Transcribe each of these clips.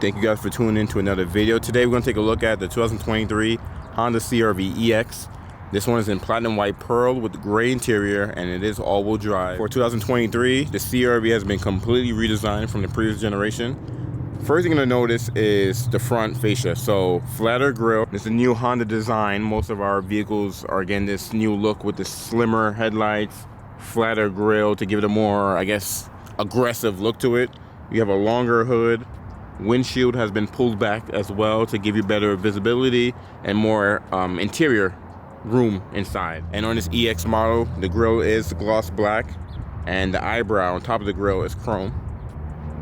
Thank you guys for tuning in to another video. Today we're going to take a look at the 2023 Honda CR-V EX. This one is in platinum white pearl with gray interior, and it is all-wheel drive. For 2023, the CR-V has been completely redesigned from the previous generation. First thing you're going to notice is the front fascia. So flatter grille. It's a new Honda design. Most of our vehicles are getting this new look with the slimmer headlights, flatter grille to give it a more, I guess, aggressive look to it. You have a longer hood. Windshield has been pulled back as well to give you better visibility and more interior room inside. And on this EX model, the grille is gloss black and the eyebrow on top of the grille is chrome.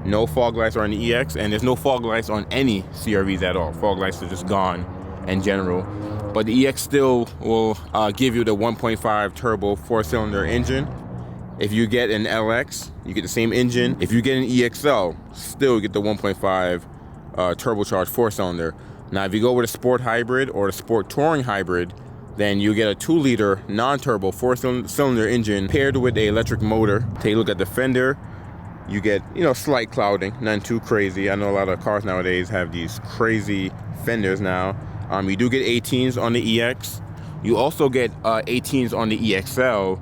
No fog lights are on the EX, and there's no fog lights on any CR-Vs at all. Fog lights are just gone in general. But the EX still will give you the 1.5 turbo 4-cylinder engine. If you get an LX, you get the same engine. If you get an EXL, still you get the 1.5 turbocharged 4-cylinder. Now, if you go with a sport hybrid or a sport touring hybrid, then you get a 2-liter non-turbo 4-cylinder engine paired with an electric motor. Take a look at the fender. You get, slight clouding, nothing too crazy. I know a lot of cars nowadays have these crazy fenders now. You do get 18s on the EX. You also get 18s on the EXL.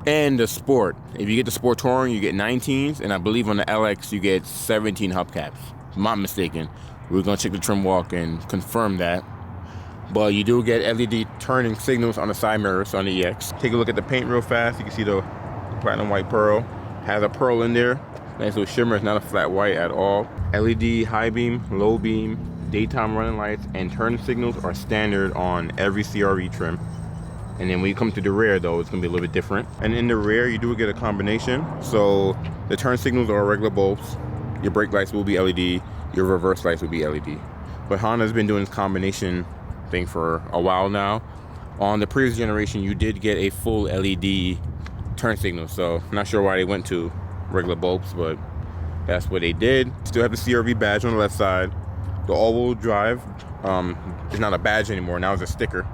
And the Sport. If you get the Sport Touring, you get 19s, and I believe on the LX you get 17 hubcaps. If I'm not mistaken. We're gonna check the trim walk and confirm that. But you do get LED turning signals on the side mirrors on the EX. Take a look at the paint real fast. You can see the platinum white pearl. Has a pearl in there. Nice little shimmer. It's not a flat white at all. LED high beam, low beam, daytime running lights, and turn signals are standard on every CR-V trim. And then when you come to the rear though, it's gonna be a little bit different. And in the rear, you do get a combination. So the turn signals are regular bulbs. Your brake lights will be LED. Your reverse lights will be LED. But Honda's been doing this combination thing for a while now. On the previous generation, you did get a full LED turn signal. So I'm not sure why they went to regular bulbs, but that's what they did. Still have the CR-V badge on the left side. The all-wheel drive is not a badge anymore. Now it's a sticker.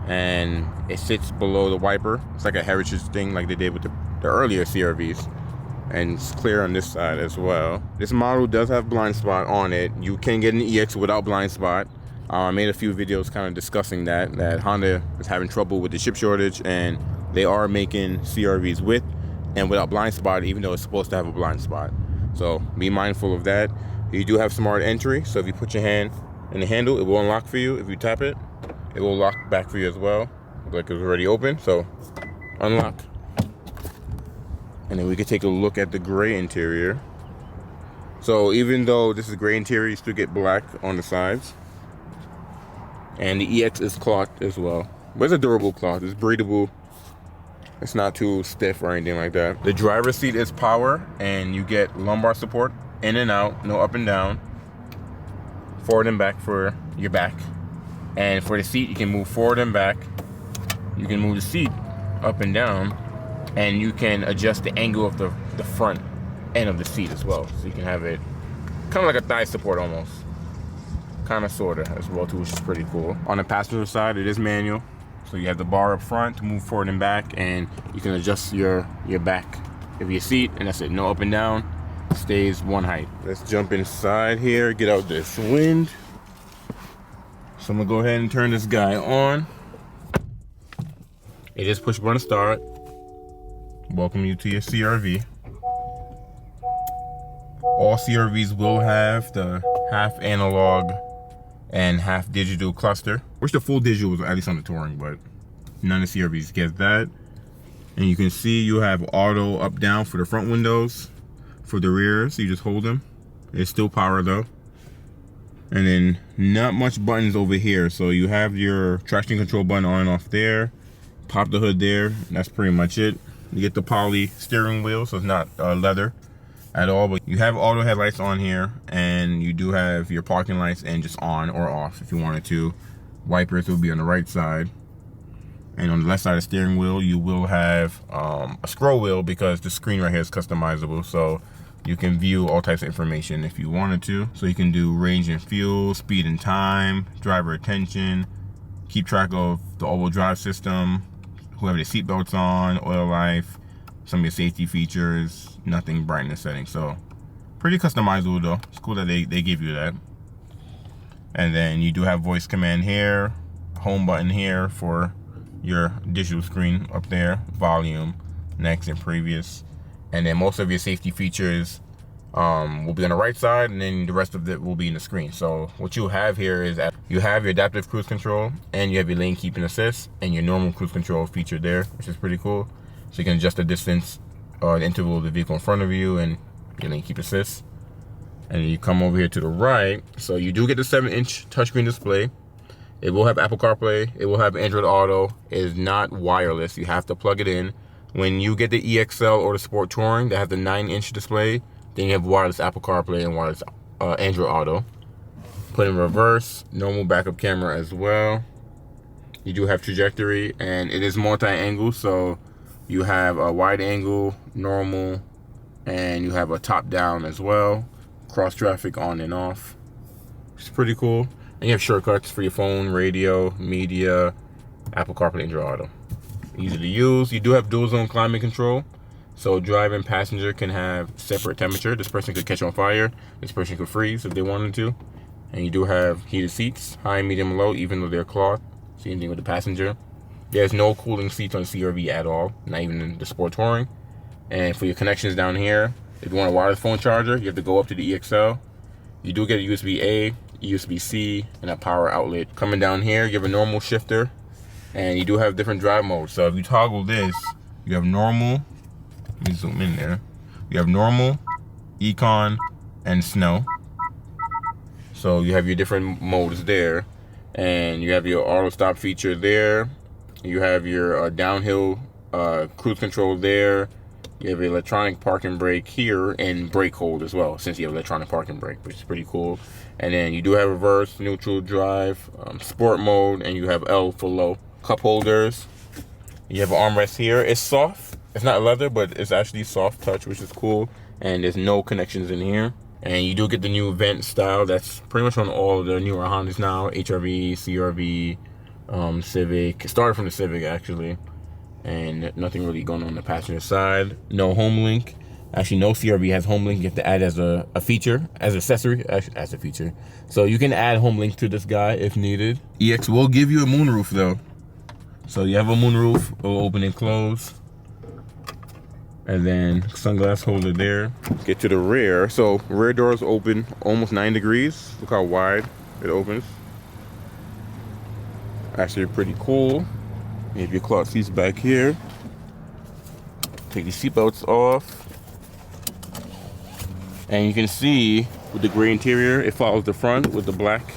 And it sits below the wiper. It's like a heritage thing like they did with the earlier CR-Vs. And it's clear on this side as well. This model does have blind spot on it. You can get an EX without blind spot. I made a few videos kind of discussing that Honda is having trouble with the chip shortage, and they are making CR-Vs with and without blind spot, even though it's supposed to have a blind spot. So be mindful of that. You do have smart entry, so if you put your hand in the handle, it will unlock for you. If you tap it, it will lock back for you as well. Looks like it's already open, so unlock. And then we can take a look at the gray interior. So even though this is gray interior, you still get black on the sides. And the EX is cloth as well. But it's a durable cloth, it's breathable. It's not too stiff or anything like that. The driver's seat is power, and you get lumbar support in and out, no up and down. Forward and back for your back. And for the seat, you can move forward and back. You can move the seat up and down, and you can adjust the angle of the front end of the seat as well. So you can have it kind of like a thigh support almost. Kind of, sort of as well too, which is pretty cool. On the passenger side, it is manual. So you have the bar up front to move forward and back, and you can adjust your back of your seat, and that's it. No up and down, stays one height. Let's jump inside here, get out this wind. So I'm gonna go ahead and turn this guy on. It is push button start. Welcome you to your CR-V. All CR-Vs will have the half analog and half digital cluster. Wish the full digital was at least on the Touring, but none of the CR-Vs get that. And you can see you have auto up down for the front windows. For the rear, so you just hold them. It's still power though. And then not much buttons over here. So you have your traction control button on and off there. Pop the hood there. That's pretty much it. You get the poly steering wheel, so it's not leather at all. But you have auto headlights on here, and you do have your parking lights and just on or off if you wanted to. Wipers will be on the right side. And on the left side of the steering wheel, you will have a scroll wheel because the screen right here is customizable. So you can view all types of information if you wanted to. So you can do range and fuel, speed and time, driver attention, keep track of the all-wheel drive system, whoever the seatbelts on, oil life, some of your safety features, nothing brightness settings. So Pretty customizable though. It's cool that they give you that. And then you do have voice command here, home button here for your digital screen up there, volume, next and previous. And then most of your safety features will be on the right side, and then the rest of it will be in the screen. So what you have here is that you have your adaptive cruise control, and you have your lane keeping assist, and your normal cruise control featured there, which is pretty cool. So you can adjust the distance or the interval of the vehicle in front of you, and your lane keep assist. And then you come over here to the right. So you do get the 7-inch touchscreen display. It will have Apple CarPlay. It will have Android Auto. It is not wireless. You have to plug it in. When you get the EXL or the Sport Touring that has the 9-inch display, then you have wireless Apple CarPlay and wireless Android Auto. Put in reverse, normal backup camera as well. You do have trajectory, and it is multi-angle, so you have a wide angle, normal, and you have a top-down as well. Cross traffic on and off. It's pretty cool. And you have shortcuts for your phone, radio, media, Apple CarPlay, Android Auto. Easy to use. You do have dual zone climate control. So driver and passenger can have separate temperature. This person could catch on fire. This person could freeze if they wanted to. And you do have heated seats, high, medium, low, even though they're cloth. Same thing with the passenger. There's no cooling seats on the CR-V at all, not even in the Sport Touring. And for your connections down here, if you want a wireless phone charger, you have to go up to the EXL. You do get a USB-A, USB-C, and a power outlet. Coming down here, you have a normal shifter, and you do have different drive modes. So if you toggle this, you have normal. Let me zoom in there. You have normal, econ, and snow. So you have your different modes there, and you have your auto stop feature there. You have your downhill cruise control there. You have electronic parking brake here and brake hold as well, since you have electronic parking brake, which is pretty cool. And then you do have reverse, neutral, drive, sport mode, and you have L for low. Cup holders. You have an armrest here. It's soft. It's not leather, but it's actually soft touch, which is cool. And there's no connections in here. And you do get the new vent style that's pretty much on all of the newer Hondas now. HRV, CRV, Civic. It started from the Civic, actually. And nothing really going on the passenger side. No home link. Actually, no CRV has home link. You have to add as a feature, as an accessory, as a feature. So you can add home link to this guy if needed. EX will give you a moonroof though. So you have a moonroof, it will open and close. And then sunglass holder there. Get to the rear. So rear doors open almost 9 degrees. Look how wide it opens. Actually pretty cool. You have your cloth seats back here. Take the seatbelts off. And you can see with the gray interior, it follows the front with the black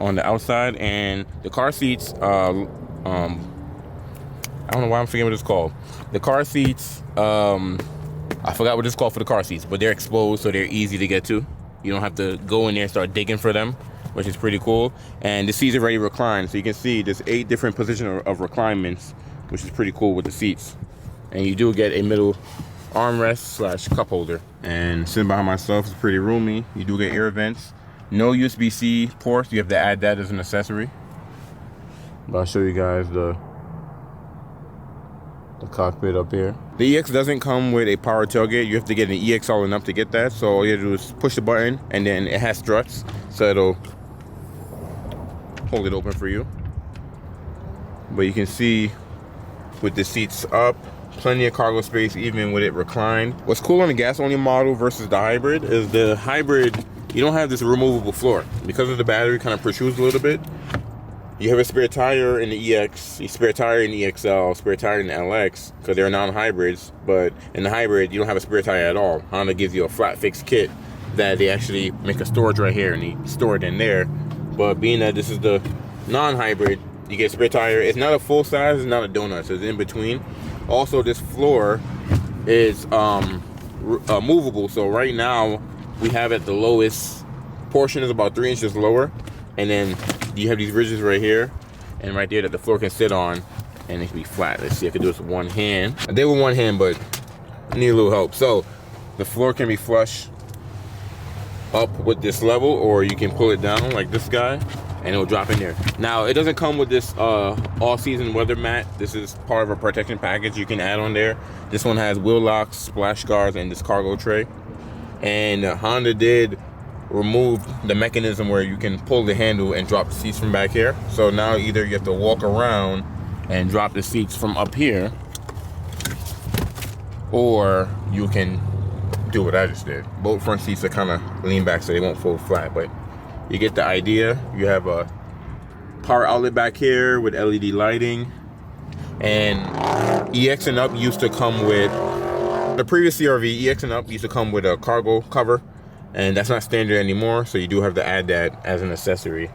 on the outside. And the car seats, I don't know why I'm forgetting what it's called. The car seats, I forgot what it's called for the car seats, but they're exposed, so they're easy to get to. You don't have to go in there and start digging for them, which is pretty cool. And the seats are already reclined, so you can see there's 8 different positions of reclinements, which is pretty cool with the seats. And you do get a middle armrest / cup holder. And sitting behind myself is pretty roomy. You do get air vents. No USB-C ports. You have to add that as an accessory. But I'll show you guys the cockpit up here. The EX doesn't come with a power tailgate. You have to get an EX all and up to get that. So all you have to do is push the button, and then it has struts, so it'll hold it open for you. But you can see with the seats up, plenty of cargo space even with it reclined. What's cool on the gas only model versus the hybrid is the hybrid, you don't have this removable floor. Because of the battery kind of protrudes a little bit. You have a spare tire in the EX, a spare tire in the EXL, spare tire in the LX, because they're non-hybrids. But in the hybrid, you don't have a spare tire at all. Honda gives you a flat fix kit that they actually make a storage right here and they store it in there. But being that this is the non-hybrid, you get a spare tire. It's not a full size, it's not a donut, so it's in between. Also, this floor is movable. So right now, we have at the lowest portion is about 3 inches lower. And then you have these ridges right here and right there that the floor can sit on, and it can be flat. Let's see, I can do this with one hand. I did with one hand, but I need a little help. So the floor can be flush up with this level, or you can pull it down like this guy and it'll drop in there. Now, it doesn't come with this all-season weather mat. This is part of a protection package you can add on there. This one has wheel locks, splash guards, and this cargo tray. And Honda did remove the mechanism where you can pull the handle and drop the seats from back here. So now either you have to walk around and drop the seats from up here, or you can do what I just did. Both front seats are kind of lean back so they won't fold flat, but you get the idea. You have a power outlet back here with LED lighting, and EX and Up used to come with, the previous CRV, EX and Up used to come with a cargo cover, and that's not standard anymore, so you do have to add that as an accessory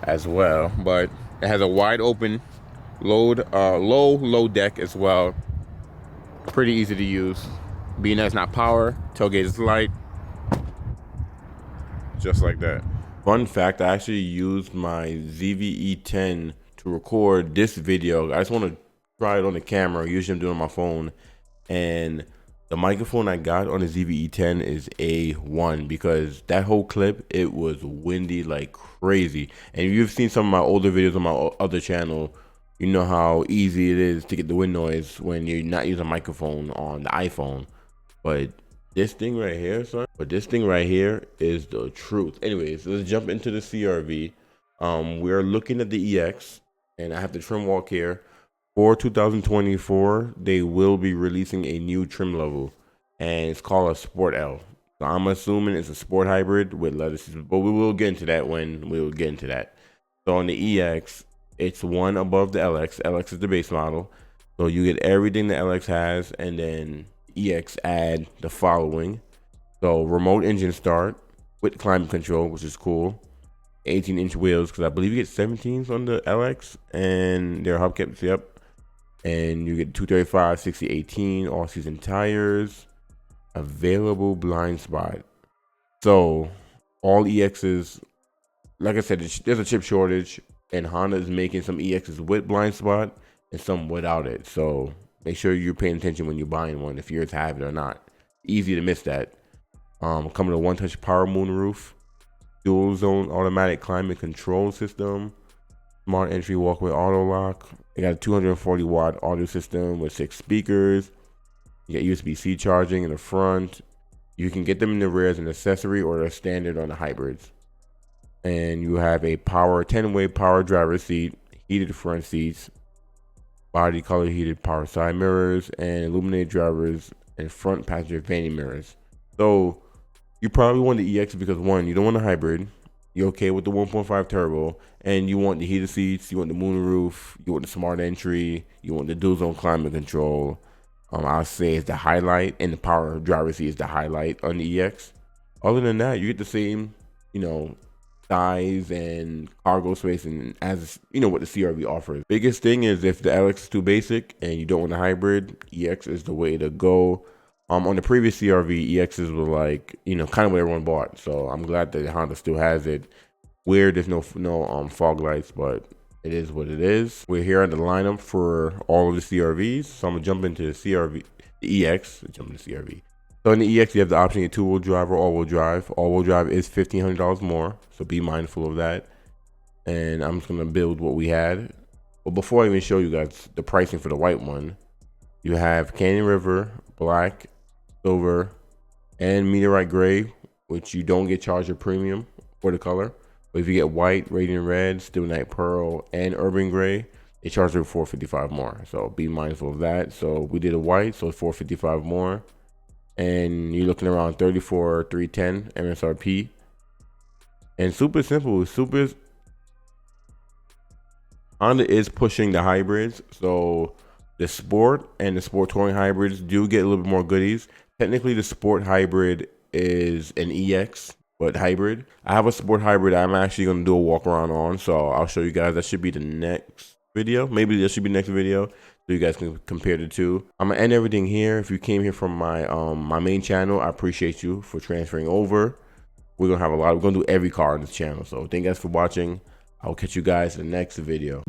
as well. But it has a wide open low deck as well. Pretty easy to use, being that it's not power. Tailgate is light, just like that. Fun fact, I actually used my ZV-E10 to record this video. I just want to try it on the camera. Usually I'm doing it on my phone, and the microphone I got on the ZV-E10 is A1, because that whole clip, it was windy like crazy. And if you've seen some of my older videos on my other channel, you know how easy it is to get the wind noise when you're not using a microphone on the iPhone. But this thing right here, son, is the truth. Anyways, let's jump into the CRV. We're looking at the EX, and I have the trim walk here. For 2024, they will be releasing a new trim level, and it's called a Sport L. So I'm assuming it's a sport hybrid with leather seats, but we will get into that when we will get into that. So on the EX, it's one above the LX. LX is the base model, so you get everything the LX has, and then EX add the following. So remote engine start with climate control, which is cool. 18-inch wheels, because I believe you get 17s on the LX, and they're hubcaps, yep. And you get 235, 60, 18 all-season tires. Available blind spot. So all EXs, like I said, there's a chip shortage, and Honda is making some EXs with blind spot and some without it. So make sure you're paying attention when you're buying one, if yours have it or not. Easy to miss that. Coming to one-touch power moonroof, dual zone automatic climate control system, smart entry walkway auto lock. They got a 240 watt audio system with 6 speakers. You got USB-C charging in the front. You can get them in the rear as an accessory, or they're standard on the hybrids. And you have a 10-way power driver seat, heated front seats, body color heated power side mirrors, and illuminated drivers and front passenger vanity mirrors. So you probably want the EX because, one, you don't want a hybrid. You're okay with the 1.5 turbo, and you want the heated seats, you want the moonroof, you want the smart entry, you want the dual zone climate control. I'll say it's the highlight, and the power driver seat is the highlight on the EX. Other than that, you get the same, size and cargo space, and as what the CRV offers. Biggest thing is, if the LX is too basic and you don't want a hybrid, EX is the way to go. On the previous CRV, EXs were like, kind of what everyone bought. So I'm glad that Honda still has it. Weird, there's no fog lights, but it is what it is. We're here at the lineup for all of the CRVs. So I'm gonna jump into the EX. So in the EX, you have the option of two-wheel drive or all-wheel drive. All-wheel drive is $1,500 more, so be mindful of that. And I'm just gonna build what we had. But before I even show you guys the pricing for the white one, you have Canyon River, black, silver, and meteorite gray, which you don't get charged a premium for the color. But if you get white, radiant red, steel night pearl, and urban gray, they charge you $455 more. So be mindful of that. So we did a white, so it's $455 more, and you're looking around $34,310 MSRP. And super simple. Honda is pushing the hybrids, so the sport and the sport touring hybrids do get a little bit more goodies. Technically, the sport hybrid is an EX, but hybrid. I have a sport hybrid I'm actually going to do a walk around on, so I'll show you guys. That should be the next video. Maybe this should be the next video, so you guys can compare the two. I'm going to end everything here. If you came here from my my main channel, I appreciate you for transferring over. We're going to do every car on this channel. So thank you guys for watching. I'll catch you guys in the next video.